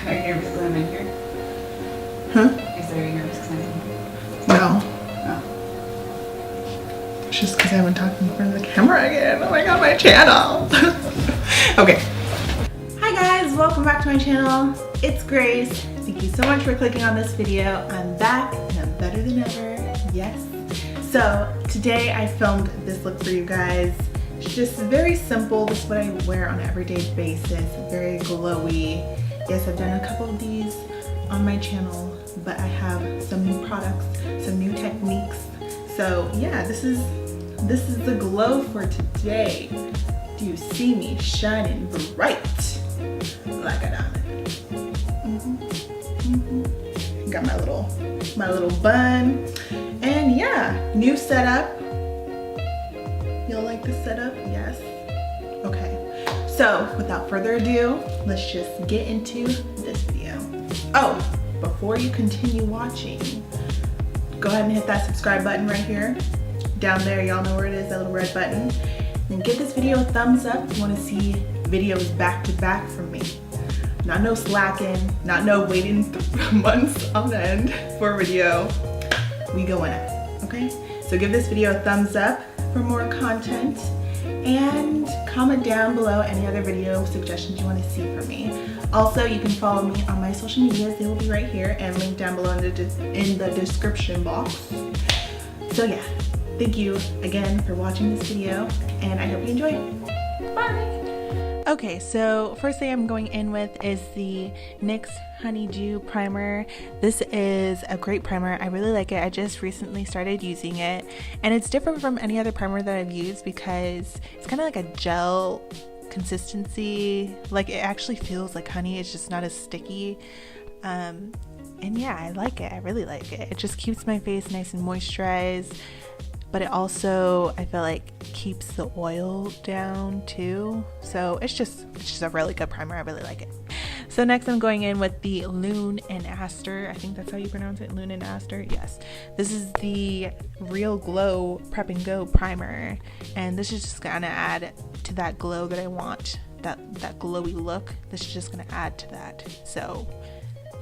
Are you nervous because I'm in here? Huh? Is there any nervous because I'm in here? No. Oh. It's just because I haven't talked in front of the camera again. Oh my god, my channel. Okay. Hi guys, welcome back to my channel. It's Grace. Thank you so much for clicking on this video. I'm back and I'm better than ever. Yes. So today I filmed this look for you guys. It's just very simple. This is what I wear on an everyday basis. Very glowy. Yes, I've done a couple of these on my channel, but I have some new products, some new techniques. So yeah, this is the glow for today. Do you see me shining bright like a diamond? Got my little bun, and yeah, new setup. Y'all like this setup? Yes. Okay. So without further ado, let's just get into this video. Oh, before you continue watching, go ahead and hit that subscribe button right here. Down there, y'all know where it is, that little red button. And give this video a thumbs up if you want to see videos back to back from me. Not no slacking, not no waiting months on end for a video. We going at it, okay? So give this video a thumbs up for more content, and comment down below any other video suggestions you want to see from me. Also, you can follow me on my social medias. They will be right here and linked down below in the description box. So yeah, thank you again for watching this video, and I hope you enjoy it. Bye! Okay, so first thing I'm going in with is the NYX Honeydew Primer. This is a great primer. I really like it. I just recently started using it, and it's different from any other primer that I've used because it's kind of like a gel consistency. Like, it actually feels like honey. It's just not as sticky. And yeah, I like it. I really like it. It just keeps my face nice and moisturized, but it also, I feel like, keeps the oil down too. So it's just a really good primer. I really like it. So next I'm going in with the Lune and Aster. I think that's how you pronounce it, Lune and Aster. Yes. This is the Real Glow Prep and Go primer, and this is just gonna add to that glow that I want, that glowy look. This is just gonna add to that. So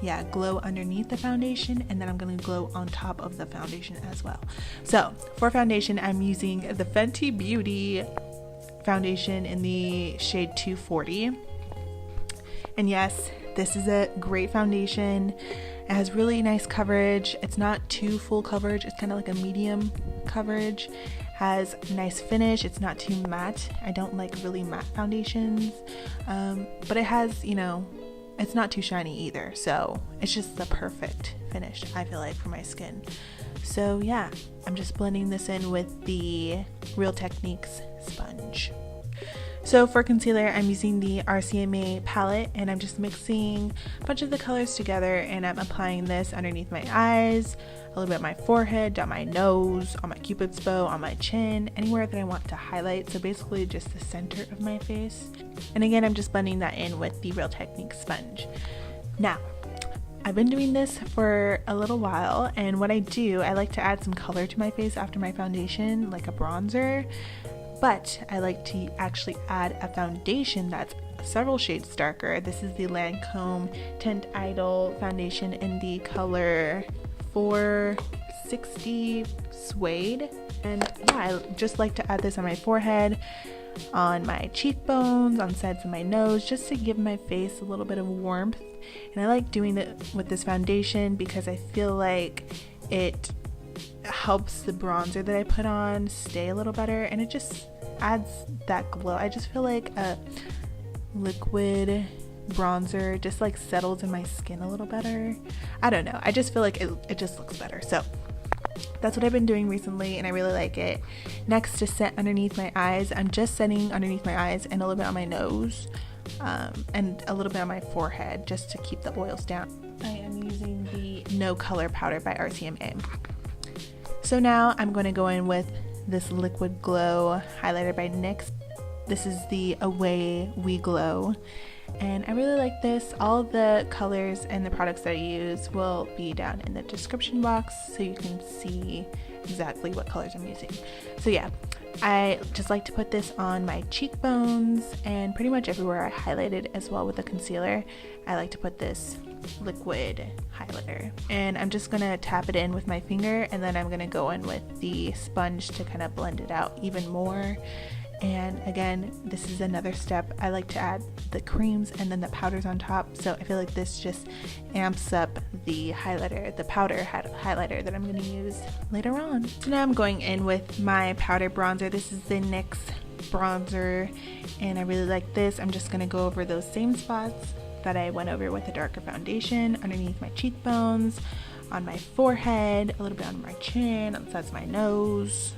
yeah, glow underneath the foundation, and then I'm gonna glow on top of the foundation as well. So for foundation, I'm using the Fenty Beauty foundation in the shade 240. And yes, this is a great foundation. It has really nice coverage. It's not too full coverage. It's kind of like a medium coverage. Has nice finish. It's not too matte. I don't like really matte foundations, but it has, you know, it's not too shiny either, so it's just the perfect finish, I feel like, for my skin. So yeah, I'm just blending this in with the Real Techniques sponge. So for concealer, I'm using the RCMA palette, and I'm just mixing a bunch of the colors together, and I'm applying this underneath my eyes, a little bit on my forehead, down my nose, on my cupid's bow, on my chin, anywhere that I want to highlight. So basically just the center of my face. And again, I'm just blending that in with the Real Techniques sponge. Now, I've been doing this for a little while, and what I do, I like to add some color to my face after my foundation, like a bronzer. But I like to actually add a foundation that's several shades darker. This is the Lancome Tint Idol foundation in the color 460 Suede. And yeah, I just like to add this on my forehead, on my cheekbones, on sides of my nose, just to give my face a little bit of warmth. And I like doing it with this foundation because I feel like it helps the bronzer that I put on stay a little better, and it just adds that glow. I just feel like a liquid bronzer just like settles in my skin a little better. I don't know, I just feel like it just looks better. So that's what I've been doing recently, and I really like it. Next, to set underneath my eyes, I'm just setting underneath my eyes and a little bit on my nose, and a little bit on my forehead, just to keep the oils down. I am using the No Color powder by RCMA. So now I'm going to go in with this Liquid Glow highlighter by NYX. This is the Away We Glow, and I really like this. All the colors and the products that I use will be down in the description box, so you can see exactly what colors I'm using. So yeah, I just like to put this on my cheekbones and pretty much everywhere I highlighted as well with the concealer. I like to put this liquid highlighter, and I'm just gonna tap it in with my finger, and then I'm gonna go in with the sponge to kind of blend it out even more. And again, this is another step. I like to add the creams and then the powders on top, so I feel like this just amps up the highlighter, the powder highlighter that I'm going to use later on. So now I'm going in with my powder bronzer. This is the NYX bronzer, and I really like this. I'm just going to go over those same spots that I went over with a darker foundation, underneath my cheekbones, on my forehead, a little bit on my chin, on the sides of my nose,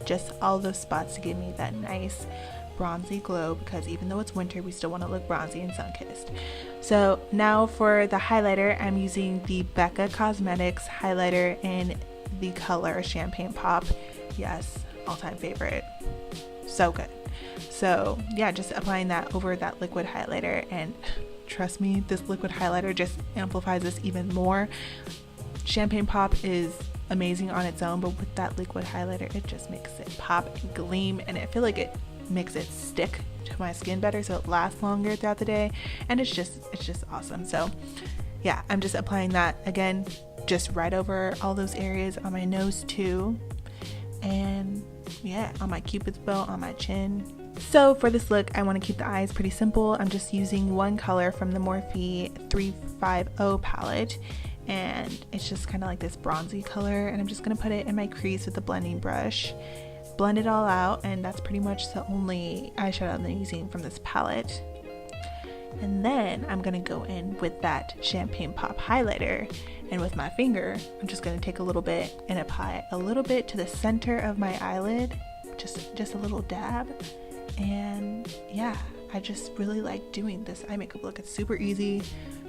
just all those spots to give me that nice bronzy glow, because even though it's winter, we still want to look bronzy and sun-kissed. So now for the highlighter, I'm using the Becca Cosmetics highlighter in the color Champagne Pop. Yes, all-time favorite. So good. So yeah, just applying that over that liquid highlighter, and trust me, this liquid highlighter just amplifies this even more. Champagne Pop is amazing on its own, but with that liquid highlighter, it just makes it pop and gleam, and I feel like it makes it stick to my skin better, so it lasts longer throughout the day, and it's just awesome. So yeah, I'm just applying that again, just right over all those areas, on my nose too, and yeah, on my cupid's bow, on my chin. So for this look, I want to keep the eyes pretty simple. I'm just using one color from the Morphe 350 palette, and it's just kind of like this bronzy color, and I'm just going to put it in my crease with the blending brush, blend it all out, and that's pretty much the only eyeshadow I'm using from this palette. And then I'm going to go in with that Champagne Pop highlighter, and with my finger I'm just going to take a little bit and apply a little bit to the center of my eyelid, just a little dab. And yeah, I just really like doing this eye makeup look. It's super easy,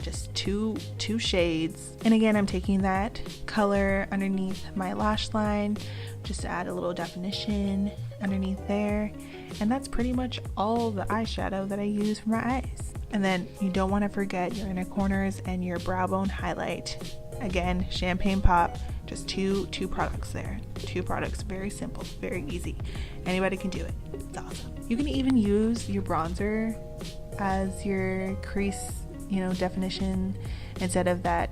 just two shades. And again, I'm taking that color underneath my lash line just to add a little definition underneath there, and that's pretty much all the eyeshadow that I use for my eyes. And then you don't want to forget your inner corners and your brow bone highlight. Again, Champagne Pop, just two products there. Two products, very simple, very easy. Anybody can do it. It's awesome. You can even use your bronzer as your crease, definition, instead of that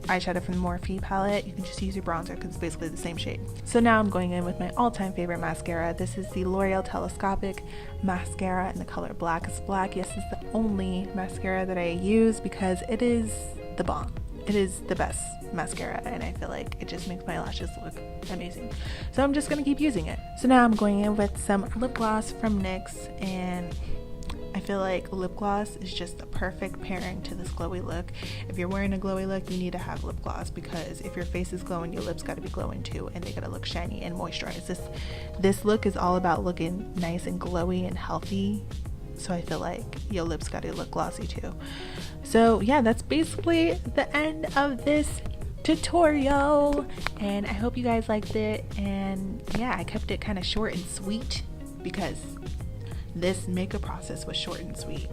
eyeshadow from the Morphe palette. You can just use your bronzer because it's basically the same shade. So now I'm going in with my all-time favorite mascara. This is the L'Oreal Telescopic mascara in the color Black is Black. Yes, it's the only mascara that I use because it is the bomb. It is the best mascara, and I feel like it just makes my lashes look amazing. So I'm just gonna keep using it. So now I'm going in with some lip gloss from NYX, and I feel like lip gloss is just the perfect pairing to this glowy look. If you're wearing a glowy look, you need to have lip gloss, because if your face is glowing, your lips got to be glowing too, and they got to look shiny and moisturized. This look is all about looking nice and glowy and healthy, so I feel like your lips got to look glossy too. So yeah, that's basically the end of this tutorial, and I hope you guys liked it. And yeah, I kept it kind of short and sweet because this makeup process was short and sweet.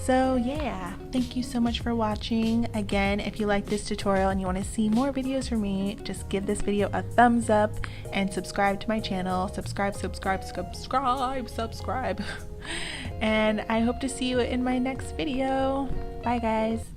So yeah, thank you so much for watching. Again, if you like this tutorial and you want to see more videos from me, just give this video a thumbs up and subscribe to my channel. Subscribe. And I hope to see you in my next video. Bye guys.